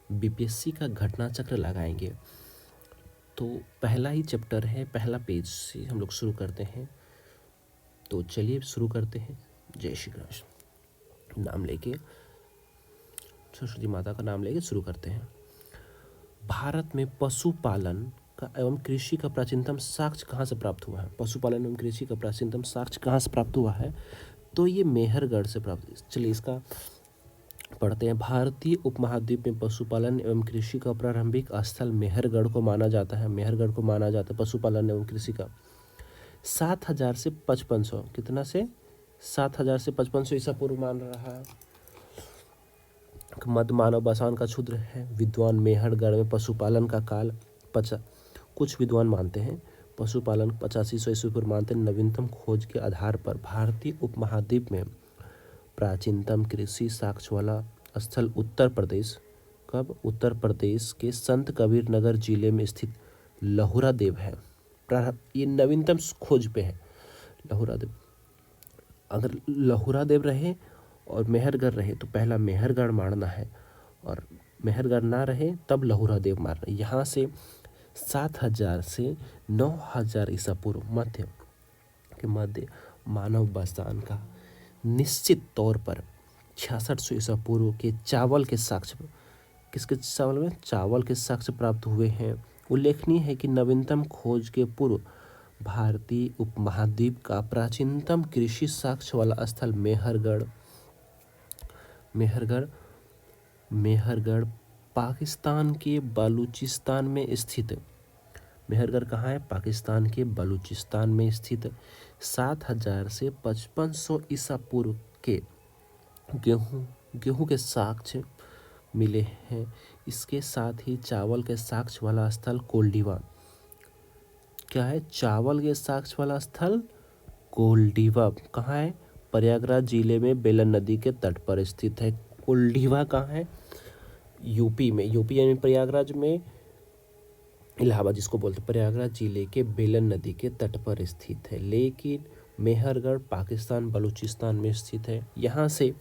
BPSC का घटना चक्र लगाएंगे। तो पहला ही चैप्टर है, पहला पेज से हम लोग शुरू करते हैं। तो चलिए शुरू करते हैं। जय श्री कृष्ण नाम लेके, सरस्वती माता का नाम लेके शुरू करते हैं। भारत में पशुपालन का एवं कृषि का प्राचीनतम साक्ष्य कहाँ से प्राप्त हुआ है? पशुपालन एवं कृषि का प्राचीनतम साक्ष्य कहाँ से प्राप्त हुआ है? तो ये मेहरगढ़ से प्राप्त। चलिए इसका पढ़ते हैं। भारतीय उपमहाद्वीप में पशुपालन एवं कृषि का प्रारंभिक स्थल मेहरगढ़ को माना जाता है। मेहरगढ़ को माना जाता है पशुपालन एवं कृषि का। 7,000 से 5500, कितना से 7,000 से 5500 ईसा पूर्व मान रहा है। मध्य मानव बसान का क्षुद्र है। विद्वान मेहरगढ़ में पशुपालन का काल कुछ विद्वान मानते हैं पशुपालन 8500 ईस्वी पूर्व मानते हैं। नवीनतम खोज के आधार पर भारतीय उपमहाद्वीप में प्राचीनतम कृषि साक्ष्य वाला स्थल उत्तर प्रदेश, कब? उत्तर प्रदेश के संत कबीर नगर जिले में स्थित लहुरा देव है। ये नवीनतम खोज पे है लहुरा देव। अगर लहुरा देव रहे और मेहरगढ़ रहे तो पहला मेहरगढ़ मारना है, और मेहरगढ़ ना रहे तब लहुरा देव मारना। यहाँ से 7,000 से 9,000 ईसा पूर्व मध्य मानव बस्तान का निश्चित तौर पर 6600 ईसा पूर्व के चावल के साक्ष्य, किसके चावल में? चावल के साक्ष्य प्राप्त हुए हैं। उल्लेखनीय है कि नवीनतम खोज के पूर्व भारतीय उपमहाद्वीप का प्राचीनतम कृषि साक्ष्य वाला स्थल मेहरगढ़ पाकिस्तान के बलूचिस्तान में स्थित। मेहरगढ़ कहाँ है? पाकिस्तान के बलूचिस्तान में स्थित। 7,000 से 5500 ईसा पूर्व के गेहूं के साक्ष्य मिले हैं। इसके साथ ही चावल के साक्ष्य वाला स्थल कोल्डिवा, क्या है? चावल के साक्ष्य वाला स्थल कोल्डिवा कहाँ है? प्रयागराज जिले में बेलन नदी के तट पर स्थित है। कोल्डिवा कहाँ है? यूपी में। यूपी यानी प्रयागराज में, इलाहाबाद जिसको बोलते हैं, प्रयागराज जिले के बेलन नदी के तट पर स्थित है। लेकिन मेहरगढ़ पाकिस्तान बलूचिस्तान में स्थित है। यहाँ से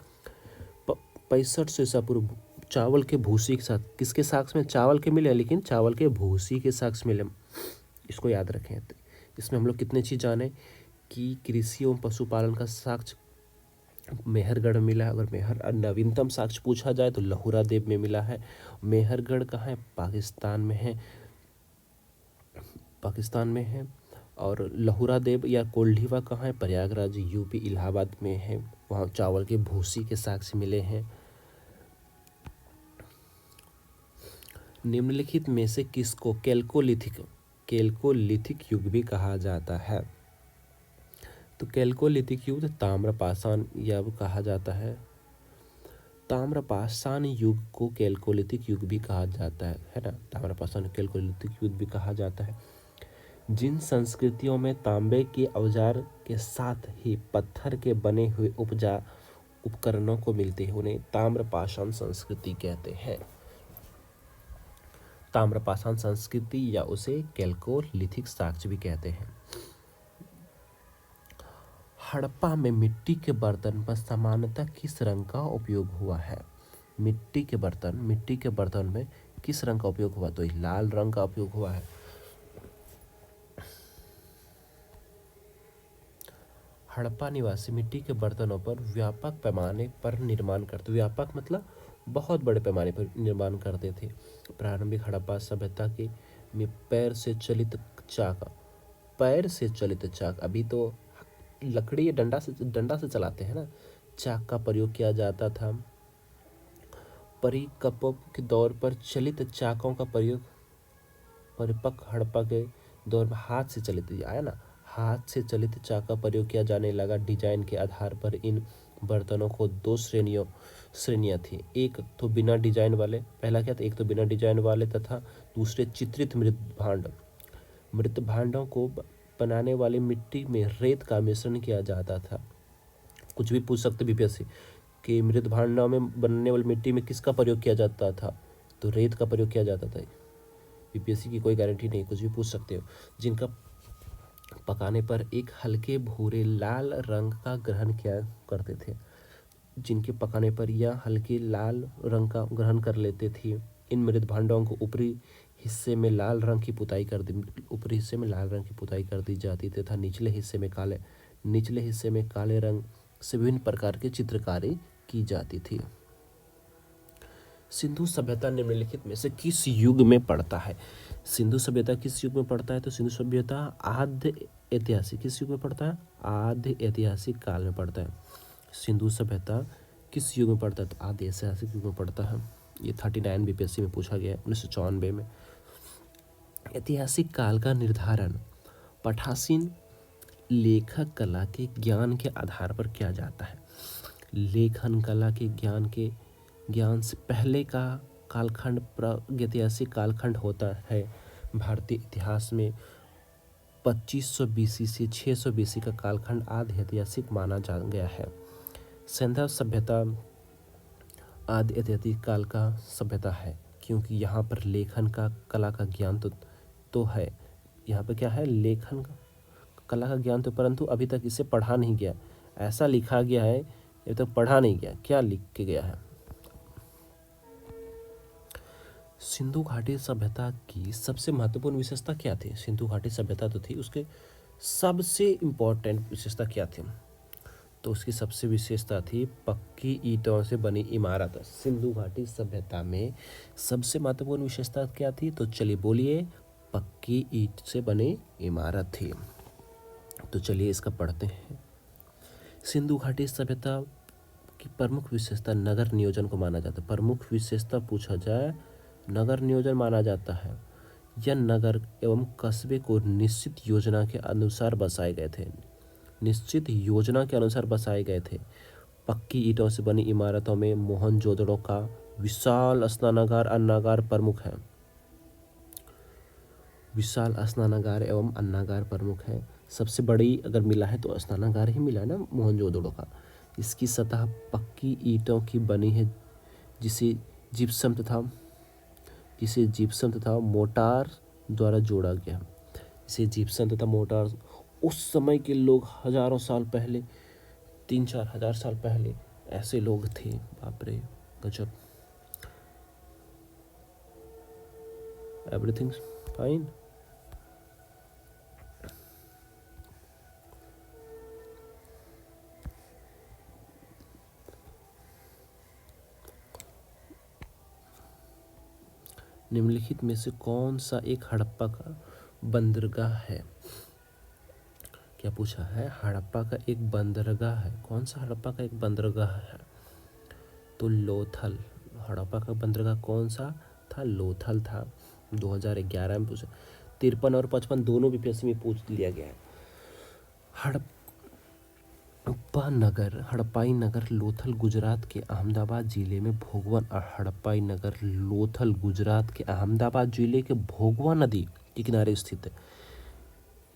6500 ईसा पूर्व चावल के भूसी के साथ, किसके साक्ष्य में? चावल के मिले, लेकिन चावल के भूसी के साक्ष्य मिले। इसको याद रखें। इसमें हम लोग कितने चीज़ जाने कि कृषि एवं पशुपालन का साक्ष्य मेहरगढ़ मिला है। अगर नवीनतम साक्ष्य पूछा जाए तो लहुरा देव में मिला है। मेहरगढ़ कहाँ है? पाकिस्तान में है। और लहुरा देव या कोल्डिवा कहाँ है? प्रयागराज यूपी इलाहाबाद में है। वहाँ चावल के भूसी के साक्ष्य मिले हैं। निम्नलिखित में से किसको कैल्कोलिथिक युग भी कहा जाता है? तो कैल्कोलिथिक युग ताम्रपाषाण युग कहा जाता है। ताम्रपाषाण युग को कैल्कोलिथिक युग भी कहा जाता है ना? ताम्रपाषाण कैल्कोलिथिक युग भी कहा जाता है। जिन संस्कृतियों में तांबे के औजार के साथ ही पत्थर के बने हुए उपकरणों को मिलते हैं उन्हें ताम्रपाषाण संस्कृति कहते हैं। ताम्रपाषाण संस्कृति या उसे कैल्कोलिथिक साक्ष्य भी कहते हैं। हड़प्पा में मिट्टी के बर्तन पर सामान्यतः किस रंग का उपयोग हुआ है? मिट्टी के बर्तन में किस रंग का उपयोग हुआ? तो लाल रंग का उपयोग हुआ है। हड़प्पा निवासी मिट्टी के बर्तनों पर व्यापक पैमाने पर निर्माण करते, व्यापक मतलब बहुत बड़े पैमाने पर निर्माण करते थे। प्रारंभिक हड़प्पा सभ्यता के में पैर से चलित चाक, अभी तो लकड़ी या डंडा से चलाते हैं ना, चाक का प्रयोग किया जाता था। परिकपों के दौर पर चलित चाकों का प्रयोग परिपक्व हड़प्पा के दौर में हाथ से चलित चाक का प्रयोग किया जाने लगा। डिजाइन के आधार पर इन बर्तनों को दो श्रेणियां थी। एक तो बिना डिजाइन वाले, पहला क्या था? एक तो बिना डिजाइन वाले तथा दूसरे चित्रित मृत भांडों को बनाने वाली मिट्टी में रेत का मिश्रण किया जाता था। कुछ भी पूछ सकते बीपीएससी कि मृत भांडों में बनने वाली मिट्टी में किसका प्रयोग किया जाता था? तो रेत का प्रयोग किया जाता था। बीपीएससी की कोई गारंटी नहीं, कुछ भी पूछ सकते हो। जिनका पकाने पर एक हल्के भूरे लाल रंग का ग्रहण किया करते थे। जिनके पकाने पर यह हल्के लाल रंग का ग्रहण कर लेते थे। इन मृत भांडों को ऊपरी हिस्से में लाल रंग की पुताई कर दी जाती तथा निचले हिस्से में काले रंग से विभिन्न प्रकार की चित्रकारी की जाती थी। सिंधु सभ्यता निम्नलिखित में से किस युग में पड़ता है? सिंधु सभ्यता किस युग में पड़ता है? तो सिंधु सभ्यता आद्य ऐतिहासिक किस युग में पड़ता है? आद्य ऐतिहासिक काल में पड़ता है। सिंधु सभ्यता किस युग में पड़ता है? तो आद्य ऐतिहासिक युग में पड़ता है। ये 39 बीपीएससी में पूछा गया है 1994 में। ऐतिहासिक काल का निर्धारण पठासीन लेखक कला के ज्ञान के आधार पर किया जाता है। लेखन कला के ज्ञान से पहले का कालखंड प्रागैतिहासिक कालखंड होता है। भारतीय इतिहास में 2500 बीसी से 600 बीसी का कालखंड आदि ऐतिहासिक माना जा गया है। सिंधु सभ्यता आदि ऐतिहासिक काल का सभ्यता है क्योंकि यहाँ पर लेखन का कला का ज्ञान तो है। यहाँ पर क्या है? लेखन का कला का ज्ञान तो, परंतु अभी तक इसे पढ़ा नहीं गया। ऐसा लिखा गया है, अभी तक पढ़ा नहीं गया। क्या लिख के गया है? सिंधु घाटी सभ्यता की सबसे महत्वपूर्ण विशेषता क्या थी? सिंधु घाटी सभ्यता तो थी, उसके सबसे इम्पोर्टेंट विशेषता क्या थी? तो उसकी सबसे विशेषता थी पक्की ईंटों से बनी इमारत। सिंधु घाटी सभ्यता में सबसे महत्वपूर्ण विशेषता क्या थी? तो चलिए बोलिए, पक्की ईंट से बनी इमारत थी। तो चलिए इसका पढ़ते हैं। सिंधु घाटी सभ्यता की प्रमुख विशेषता नगर नियोजन को माना जाता है। प्रमुख विशेषता पूछा जाए, नगर नियोजन माना जाता है। यह नगर एवं कस्बे को निश्चित योजना के अनुसार बसाए गए थे। पक्की ईंटों से बनी इमारतों में मोहनजोदड़ो का विशाल स्नानागार एवं अन्नागार प्रमुख है। सबसे बड़ी अगर मिला है तो स्नानागार ही मिला है ना, मोहनजोदड़ो का। इसकी सतह पक्की ईंटों की बनी है जिसे जिप्सम तथा मोटार द्वारा जोड़ा गया। इसे जिप्सम तथा मोटार, उस समय के लोग हजारों साल पहले, 3-4 हजार साल पहले ऐसे लोग थे। बाप रे, गजब। Everything fine. निम्नलिखित में से कौन सा एक हड़प्पा का बंदरगाह है? क्या पूछा है? हड़प्पा का एक बंदरगाह है। कौन सा हड़प्पा का एक बंदरगाह है? तो लोथल। हड़प्पा का बंदरगाह कौन सा था? लोथल था। 2011 में पूछा। 53 और 55 दोनों बीपीएससी में पूछ लिया गया है। हड़प्पाई नगर लोथल गुजरात के अहमदाबाद जिले में भोगवा नदी के किनारे स्थित है।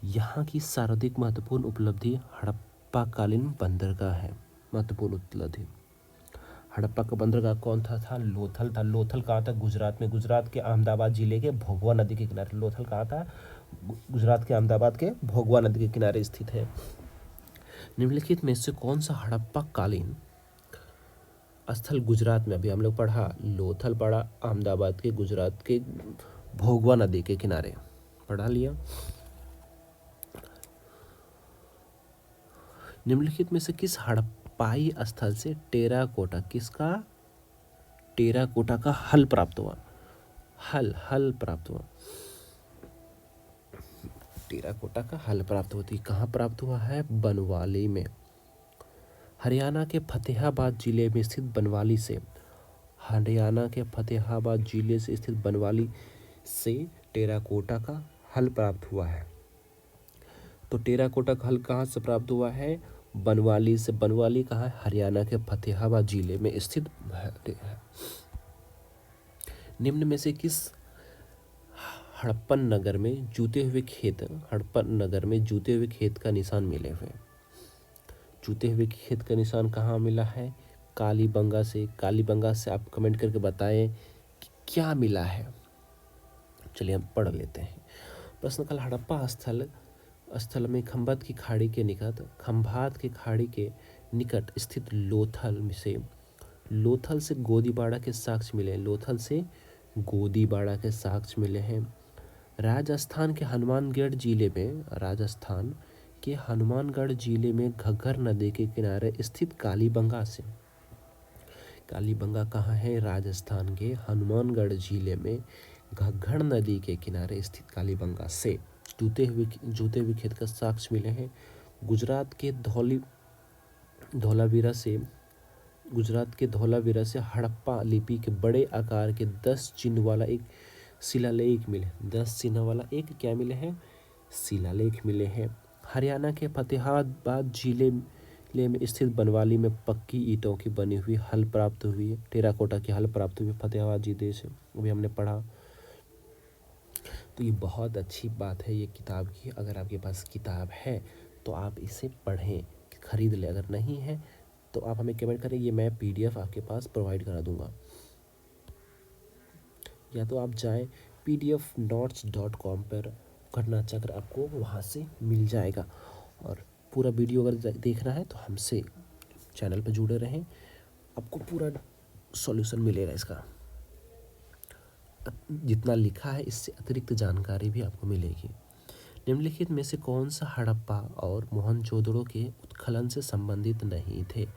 यहाँ की सर्वाधिक महत्वपूर्ण उपलब्धि हड़प्पाकालीन बंदरगाह है। महत्वपूर्ण उपलब्धि हड़प्पा का बंदरगाह कौन था? लोथल था। लोथल कहाँ था? गुजरात में। गुजरात के अहमदाबाद जिले के भोगवा नदी के किनारे। लोथल कहाँ था? गुजरात के अहमदाबाद के भोगवा नदी के किनारे स्थित है। निम्नलिखित में से कौन सा हड़प्पा कालीन स्थल गुजरात में, अभी हम लोग पढ़ा, लोथल पढ़ा, अहमदाबाद के, गुजरात के भोगवा नदी के किनारे पढ़ा लिया। निम्नलिखित में से किस हड़प्पाई स्थल से टेराकोटा का हल प्राप्त हुआ? टेराकोटा का हल प्राप्त होती कहाँ प्राप्त हुआ है? बनवाली में। हरियाणा के फतेहाबाद जिले में स्थित बनवाली से टेराकोटा का हल प्राप्त हुआ है। तो टेराकोटा का हल कहाँ से प्राप्त हुआ है? बनवाली से। बनवाली कहाँ है? हरियाणा के फतेहाबाद जिले में स्थित है। निम्न में से किस हड़प्पन नगर में जूते हुए खेत का निशान मिले हुए? जूते हुए खेत का निशान कहाँ मिला है? कालीबंगा से आप कमेंट करके बताएं कि क्या मिला है। चलिए हम पढ़ लेते हैं। प्रश्न काल हड़प्पा स्थल में खंभात की खाड़ी के निकट स्थित लोथल से गोदीबाड़ा के साक्ष्य मिले। लोथल से गोदीबाड़ा के साक्ष्य मिले हैं। राजस्थान के हनुमानगढ़ जिले में घग्गर नदी के किनारे स्थित कालीबंगा से, कालीबंगा कहाँ है? राजस्थान के हनुमानगढ़ जिले में घग्गर नदी के किनारे स्थित कालीबंगा से जूते हुए खेत का साक्ष्य मिले हैं। गुजरात के धौलावीरा से हड़प्पा लिपि के बड़े आकार के 10 चिन्ह वाला एक शिलालेख मिले। 10 चिन्ह वाला एक क्या मिले हैं? शिलालेख मिले हैं। हरियाणा के फतेहाबाद जिले में स्थित बनवाली में पक्की ईंटों की बनी हुई हल प्राप्त हुई है। टेराकोटा की हल प्राप्त हुई फतेहाबाद जिले से, वो भी हमने पढ़ा। तो ये बहुत अच्छी बात है ये किताब की। अगर आपके पास किताब है तो आप इसे पढ़ें, खरीद लें। अगर नहीं है तो आप हमें कमेंट करें, ये मैं PDF आपके पास प्रोवाइड करा दूंगा। या तो आप जाएं pdfnotes.com पर, घटना चक्र आपको वहाँ से मिल जाएगा। और पूरा वीडियो अगर देखना है तो हमसे चैनल पर जुड़े रहें, आपको पूरा सॉल्यूशन मिलेगा इसका। जितना लिखा है इससे अतिरिक्त जानकारी भी आपको मिलेगी। निम्नलिखित में से कौन सा हड़प्पा और मोहनजोदड़ो के उत्खनन से संबंधित नहीं थे?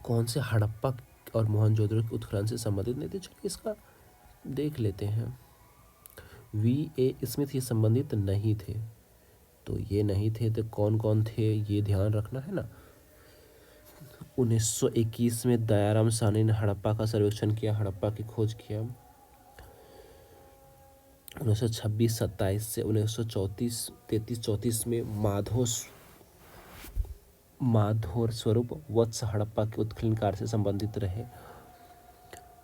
कौन से हड़प्पा और मोहनजोदड़ो के उत्खनन से संबंधित नहीं थे? चलिए इसका देख लेते हैं। V.A. स्मिथ ये संबंधित नहीं थे, तो ये नहीं थे तो कौन कौन थे ये ध्यान रखना है ना। 1921 में दयाराम साहनी ने हड़प्पा का सर्वेक्षण किया, हड़प्पा की खोज किया। 1926-27 से 1933-34 में माधोर स्वरूप वत्स हड़प्पा के उत्खनन कार्य से संबंधित रहे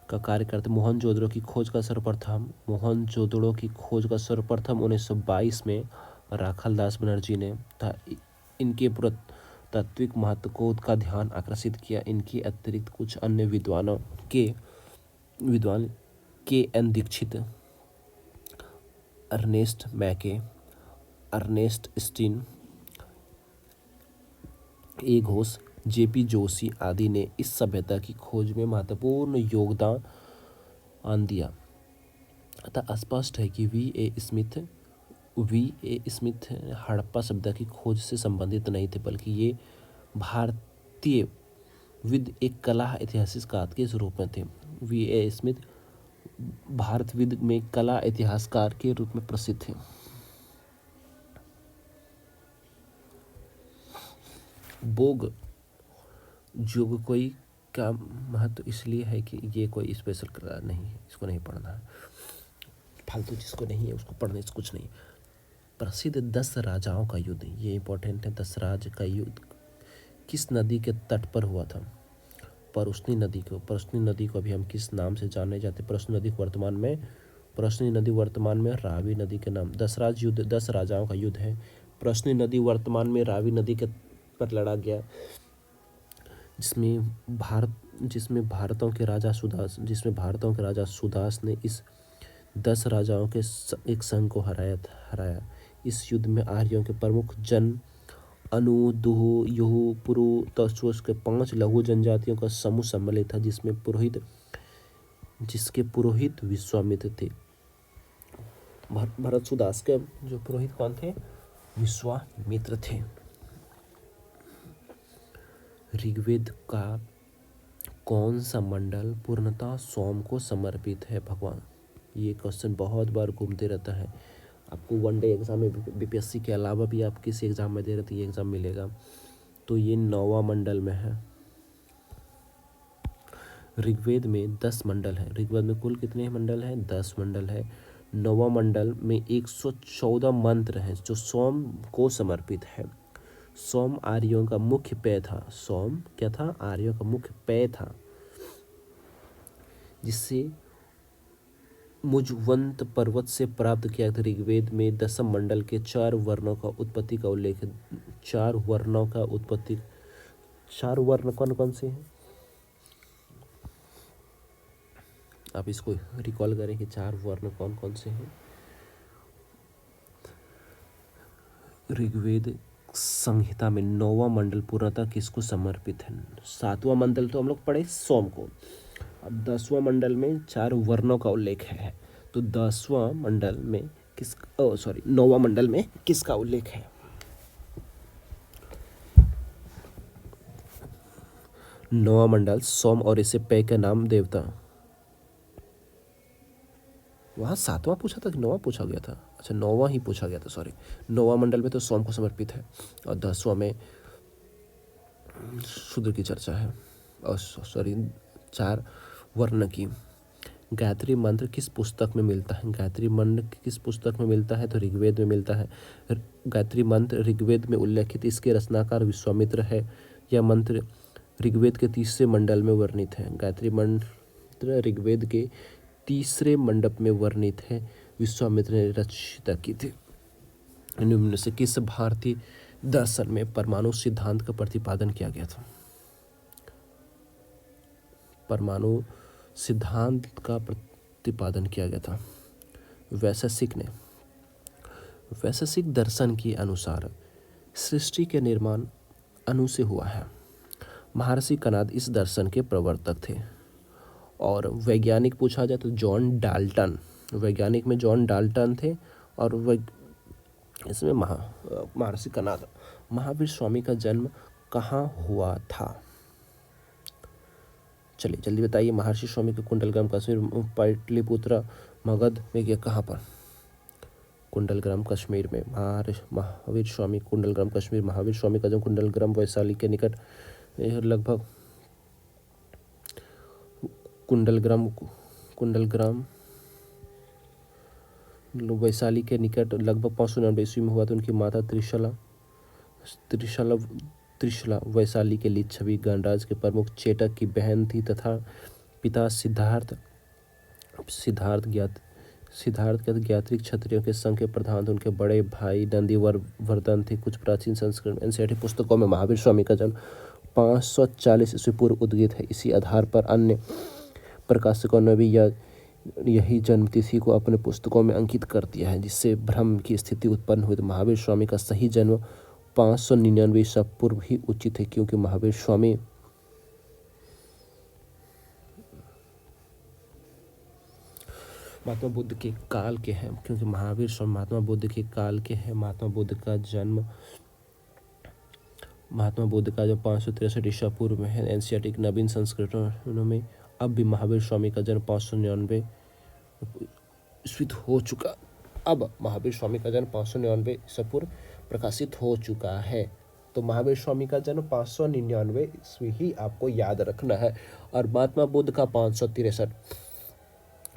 का कार्य करते। मोहनजोदड़ो की खोज का सर्वप्रथम 1922 में राखालदास बनर्जी ने था। इनके पुरातात्विक महत्व को का ध्यान आकर्षित किया। इनके अतिरिक्त कुछ अन्य विद्वान K.N. Dikshit, Ernest Mackay, Ernest Stein, A. Ghosh, J.P. Joshi आदि ने इस सभ्यता की खोज में महत्वपूर्ण योगदान दिया। अतः स्पष्ट है कि V.A. स्मिथ हड़प्पा सभ्यता की खोज से संबंधित नहीं थे, बल्कि ये भारतीय एक कला इतिहासकार के रूप में थे। V.A. स्मिथ भारतविद में कला इतिहासकार के रूप में प्रसिद्ध थे। बोग जोगकोई का महत्व इसलिए है कि ये कोई स्पेशल कला नहीं है, इसको नहीं पढ़ना है। फालतू जिसको नहीं है उसको पढ़ने से कुछ नहीं। प्रसिद्ध 10 राजाओं का युद्ध, ये इंपॉर्टेंट है। 10 राज का युद्ध किस नदी के तट पर हुआ था? परसनी नदी को अभी हम किस नाम से जाने जाते? परसनी नदी वर्तमान में रावी नदी के नाम। 10 राजाओं का युद्ध है। परसनी नदी वर्तमान में रावी नदी के पर लड़ा गया, जिसमें भारतों के राजा सुदास ने इस 10 राजाओं के एक संघ को हराया। इस युद्ध में आर्यों के प्रमुख जन अनु, दुहु, युहु, पुरु, तक्षुश के 5 लघु जनजातियों का समूह सम्मिलित था, जिसके पुरोहित विश्वामित्र थे। भरत सुदास के जो पुरोहित कौन थे? विश्वामित्र थे। ऋग्वेद का कौन सा मंडल पूर्णतः सोम को समर्पित है? भगवान, ये क्वेश्चन बहुत बार घूमते रहता है। आपको वनडे एग्जाम में BPSC के अलावा भी आप किसी एग्जाम में दे रहे थे, ये एग्जाम मिलेगा। तो ये 9वां मंडल में है। ऋग्वेद में 10 मंडल है। ऋग्वेद में कुल कितने मंडल हैं? 10 मंडल है। 9वां मंडल में 114 मंत्र हैं जो सोम को समर्पित है। सोम आर्यों का मुख्य पेय था। सोम क्या था? आर्यों का मुख्य पेय था, जिससे मुजवंत पर्वत से प्राप्त किया था। ऋग्वेद में 10 मंडल के 4 वर्णों का उत्पत्ति का उल्लेख है। 4 वर्ण कौन कौन से हैं? आप इसको रिकॉल करें कि 4 वर्ण कौन कौन से हैं। ऋग्वेद संहिता में 9वां मंडल पूर्णतः किसको समर्पित है? 7वां मंडल तो हम लोग पढ़े सोम को। अब 10वां मंडल में 4 वर्णों का उल्लेख है, तो 10वां मंडल में 9वां मंडल में किसका उल्लेख है? 9वां मंडल सोम और इसे पे के नाम देवता। वहाँ 7वां पूछा था कि 9वां पूछा गया था? अच्छा, 9वां ही पूछा गया था, सॉरी। 9वां मंडल में तो सोम को समर्पित है, और 10वां में शूद्र की चर्चा है, और सॉरी 4 वर्ण की। गायत्री मंत्र किस पुस्तक में मिलता है? गायत्री मंत्र किस पुस्तक में मिलता है? तो ऋग्वेद में मिलता है। गायत्री मंत्र ऋग्वेद में उल्लेखित, इसके रचनाकार विश्वामित्र है। यह मंत्र ऋग्वेद के 3रे मंडल में वर्णित है। गायत्री मंत्र ऋग्वेद के 3रे मंडप में वर्णित है। विश्वामित्र ने रचना की थी। निम्न से किस भारतीय दर्शन में परमाणु सिद्धांत का प्रतिपादन किया गया था? परमाणु सिद्धांत का प्रतिपादन किया गया था वैशेषिक ने। वैशेषिक दर्शन के अनुसार सृष्टि के निर्माण अणु से हुआ है। महर्षि कणाद इस दर्शन के प्रवर्तक थे। और वैज्ञानिक पूछा जाए तो जॉन डाल्टन, वैज्ञानिक में जॉन डाल्टन थे, और इसमें महर्षि कणाद। महावीर स्वामी का जन्म कहाँ हुआ था? चलिए जल्दी बताइए। महर्षि स्वामी का कुंडलग्राम कश्मीर, पाटलिपुत्र, मगध में, या कहाँ पर? कुंडलग्राम कश्मीर में। महावीर स्वामी कुंडलग्राम कश्मीर। महावीर स्वामी का जन्म कुंडलग्राम वैशाली के निकट, लगभग कुंडलग्राम वैशाली के निकट लगभग 599 ईस्वी में हुआ था। उनकी माता त्रिशला वैशाली के लिच्छवी गणराज्य के प्रमुख चेटक की बहन थी, तथा पिता सिद्धार्थ ज्ञात्रिक क्षत्रियों के संघ के प्रधान थे। उनके बड़े भाई नंदीवर्धन थे। कुछ प्राचीन संस्कृत एनसीईआरटी पुस्तकों में महावीर स्वामी का जन्म 540 ईस्वी पूर्व उद्गीत है। इसी आधार पर अन्य प्रकाशकों ने भी यही जन्म तिथि को अपने पुस्तकों में अंकित कर दिया है, जिससे भ्रम की स्थिति उत्पन्न हुई। तो महावीर स्वामी का सही जन्म 599 ईसा पूर्व ही उचित है, क्योंकि महावीर स्वामी महात्मा बुद्ध के काल के हैं, क्योंकि महावीर स्वामी महात्मा बुद्ध के काल के हैं। महात्मा बुद्ध का जो 563 ईसा पूर्व में है। एनसीईआरटी नवीन संस्करणों में अब भी महावीर स्वामी का जन्म 599 ईस्वी हो चुका। अब महावीर स्वामी का जन्म 599 ईसा पूर्व प्रकाशित हो चुका है। तो महावीर स्वामी का जन्म 599 ईस्वी ही आपको याद रखना है, और महात्मा बुद्ध का 563।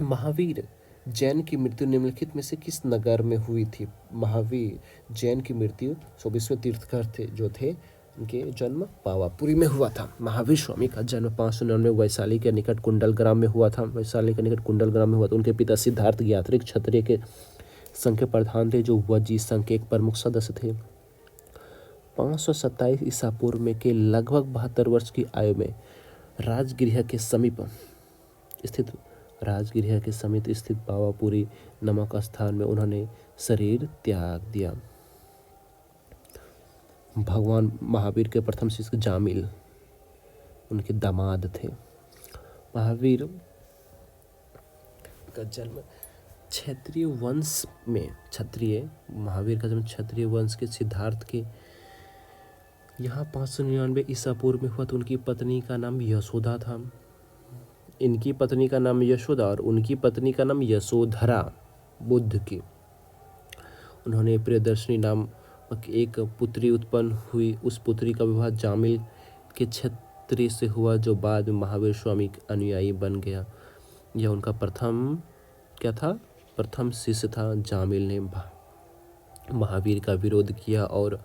महावीर जैन की मृत्यु निम्नलिखित में से किस नगर में हुई थी? महावीर जैन की मृत्यु 24वें तीर्थंकर थे जो थे, उनके जन्म पावापुरी में हुआ था। महावीर स्वामी का जन्म 599 वैशाली के निकट कुंडलग्राम में हुआ था। उनके पिता सिद्धार्थ ज्ञात्रिक क्षत्रिय के संघ के प्रधान थे, जो वजी संघ के एक प्रमुख सदस्य थे। 527 ईसा पूर्व में के लगभग 72 वर्ष की आयु में राजगृह के समीप स्थित पावापुरी नामक स्थान में उन्होंने शरीर त्याग दिया। भगवान महावीर के प्रथम शिष्य जामिल उनके दामाद थे। महावीर का जन्म महावीर का जन्म क्षत्रिय वंश के सिद्धार्थ के यहाँ 599 ईसा पूर्व में हुआ। तो उनकी पत्नी का नाम यशोदा था। इनकी पत्नी का नाम यशोदा और उनकी पत्नी का नाम यशोधरा बुद्ध की। उन्होंने प्रियदर्शनी नाम एक पुत्री उत्पन्न हुई। उस पुत्री का विवाह जामिल के क्षत्रिय से हुआ, जो बाद में महावीर स्वामी अनुयायी बन गया। यह उनका प्रथम शिष्य था। जामिल ने महावीर का विरोध किया और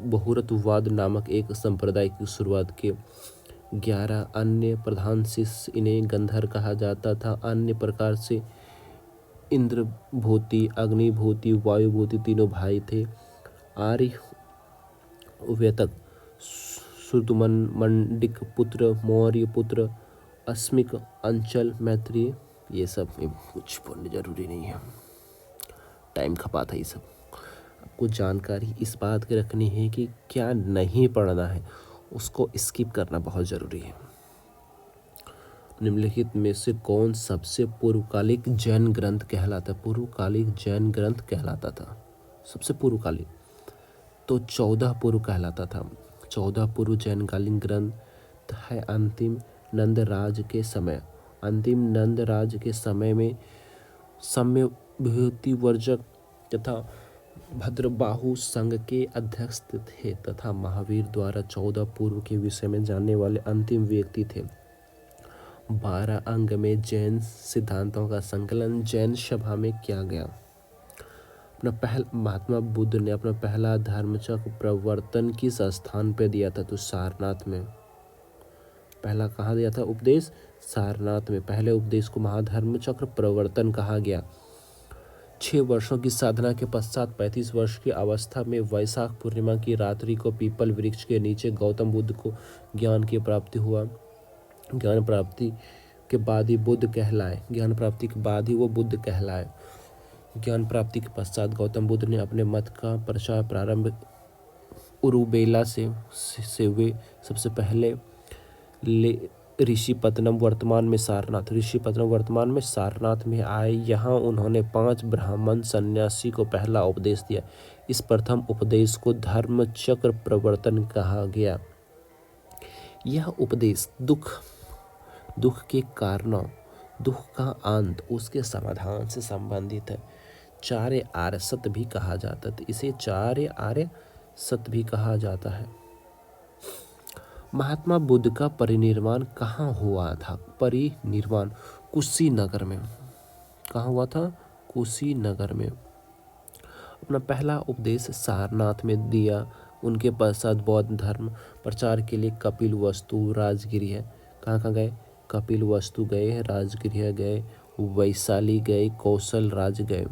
बहुरतवाद नामक एक संप्रदाय की शुरुआत की। 11 अन्य प्रधान शिष्य, इन्हें गंधर्व कहा जाता था। अन्य प्रकार से इंद्रभूति, अग्निभूति, वायुभूति तीनों भाई थे। आर्यव्यतक, सुदमन, मंडिक पुत्र, मौर्य पुत्र, अस्मिक, अंचल, मैत्रेय, ये सब कुछ पढ़ने जरूरी नहीं है, टाइम खपाता ये सब। आपको जानकारी इस बात की रखनी है कि क्या नहीं पढ़ना है। उसको स्किप करना बहुत ज़रूरी है। निम्नलिखित में से कौन सबसे पूर्वकालिक जैन ग्रंथ कहलाता है? पूर्वकालिक जैन ग्रंथ कहलाता था सबसे पूर्वकालिक तो 14 पूर्व कहलाता था। 14 पूर्व जैनकालीन ग्रंथ है अंतिम नंद राज के समय। अंतिम नंद राज के समय में सम्यभूति वर्जक तथा भद्रबाहु संघ के अध्यक्ष थे तथा महावीर द्वारा 14 पूर्व के विषय में जानने वाले अंतिम व्यक्ति थे। 12 अंग में जैन सिद्धांतों का संकलन जैन सभा में किया गया। महात्मा बुद्ध ने अपना पहला धर्मचक्र प्रवर्तन किस स्थान पे दिया था? तो सारनाथ में। पहला कहाँ दिया था उपदेश? सारनाथ में। पहले उपदेश को महाधर्मचक्र प्रवर्तन कहा गया। 6 वर्षों की साधना के पश्चात 35 वर्ष की अवस्था में वैशाख पूर्णिमा की रात्रि को पीपल वृक्ष के नीचे गौतम बुद्ध को ज्ञान की प्राप्ति हुआ। ज्ञान प्राप्ति के बाद ही बुद्ध कहलाए। ज्ञान प्राप्ति के बाद ही वो बुद्ध कहलाए। ज्ञान प्राप्ति के पश्चात गौतम बुद्ध ने अपने मत का प्रचार प्रारंभ उरुबेला से हुए। सबसे पहले ऋषिपत्तनम वर्तमान में सारनाथ। ऋषिपत्तनम वर्तमान में सारनाथ में आए। यहाँ उन्होंने 5 ब्राह्मण सन्यासी को पहला उपदेश दिया। इस प्रथम उपदेश को धर्मचक्र प्रवर्तन कहा गया। यह उपदेश दुख के कारणों, दुख का अंत, उसके समाधान से संबंधित है। चार्य आर्य सत्य भी कहा जाता है। इसे चार्य आर्य सत्य भी कहा जाता है। महात्मा बुद्ध का परिनिर्वाण कहाँ हुआ था? परिनिर्वाण कुशीनगर में। कहाँ हुआ था? कुशीनगर में। अपना पहला उपदेश सारनाथ में दिया। उनके पश्चात बौद्ध धर्म प्रचार के लिए कपिलवस्तु राजगृह, कहाँ गए? कपिलवस्तु गए, राजगृह गए, वैशाली गए, कौशल राज गए।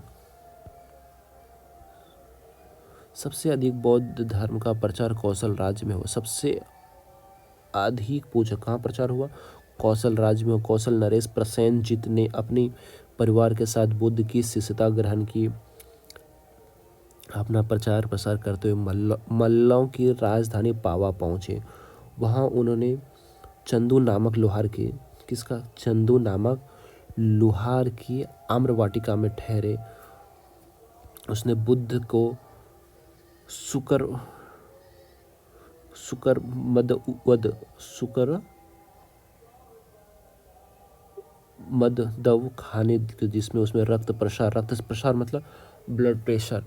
सबसे अधिक बौद्ध धर्म का प्रचार कौशल राज्य में हुआ। सबसे अधिक पूजा कहाँ प्रचार हुआ? कौशल राज्य में। कौशल नरेश प्रसेनजीत ने अपनी परिवार के साथ बुद्ध की शिष्यता ग्रहण की। अपना प्रचार प्रसार करते हुए मल्लों की राजधानी पावा पहुँचे। वहाँ उन्होंने चंदू नामक लोहार की आम्र वाटिका में ठहरे। उसने बुद्ध को मददव खाने, जिसमें उसमें रक्त प्रसार मतलब ब्लड प्रेशर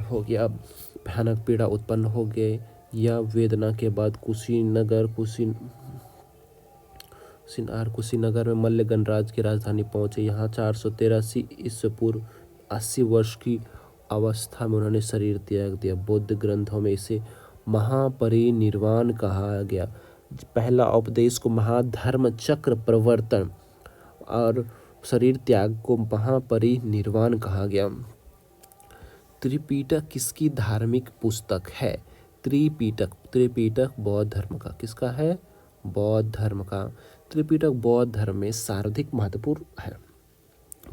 हो गया। भयानक पीड़ा उत्पन्न हो गए। यह वेदना के बाद कुशीनगर में मल्ल गणराज्य की राजधानी पहुंचे। यहाँ 483 ईस्वी पूर्व 80 वर्ष की अवस्था में उन्होंने शरीर त्याग दिया। बौद्ध ग्रंथों में इसे महापरिनिर्वाण कहा गया। पहला उपदेश को महाधर्मचक्र प्रवर्तन और शरीर त्याग को महापरिनिर्वाण कहा गया। त्रिपिटक किसकी धार्मिक पुस्तक है? त्रिपिटक बौद्ध धर्म का। किसका है? बौद्ध धर्म का। त्रिपिटक बौद्ध धर्म में सर्वाधिक महत्वपूर्ण है।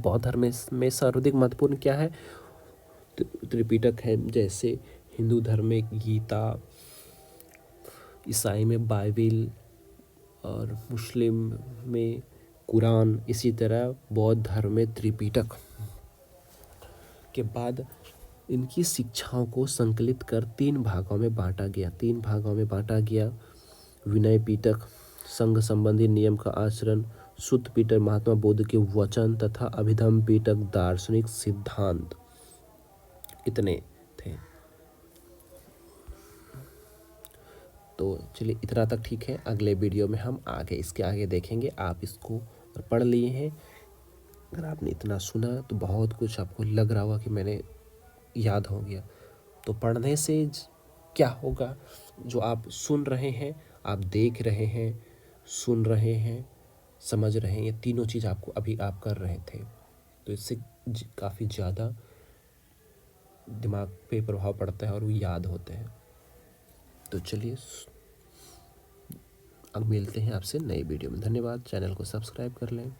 बौद्ध धर्म में सर्वाधिक महत्वपूर्ण क्या है? त्रिपिटक है। जैसे हिंदू धर्म में गीता, ईसाई में बाइबिल और मुस्लिम में कुरान, इसी तरह बौद्ध धर्म में त्रिपिटक। के बाद इनकी शिक्षाओं को संकलित कर 3 भागों में बांटा गया। विनय पिटक संघ संबंधी नियम का आचरण, सुत्त पिटक महात्मा बुद्ध के वचन तथा अभिधम्म पिटक दार्शनिक सिद्धांत। इतने थे। तो चलिए इतना तक ठीक है। अगले वीडियो में हम इसके आगे देखेंगे। आप इसको पढ़ लिए हैं। अगर आपने इतना सुना तो बहुत कुछ आपको लग रहा होगा कि मैंने याद हो गया। तो पढ़ने से क्या होगा? जो आप सुन रहे हैं, आप देख रहे हैं, सुन रहे हैं, समझ रहे हैं, ये तीनों चीज़ आपको अभी आप कर रहे थे, तो इससे काफ़ी ज़्यादा दिमाग पे प्रभाव पड़ता है और वो याद होते हैं। तो चलिए अब मिलते हैं आपसे नई वीडियो में। धन्यवाद। चैनल को सब्सक्राइब कर लें।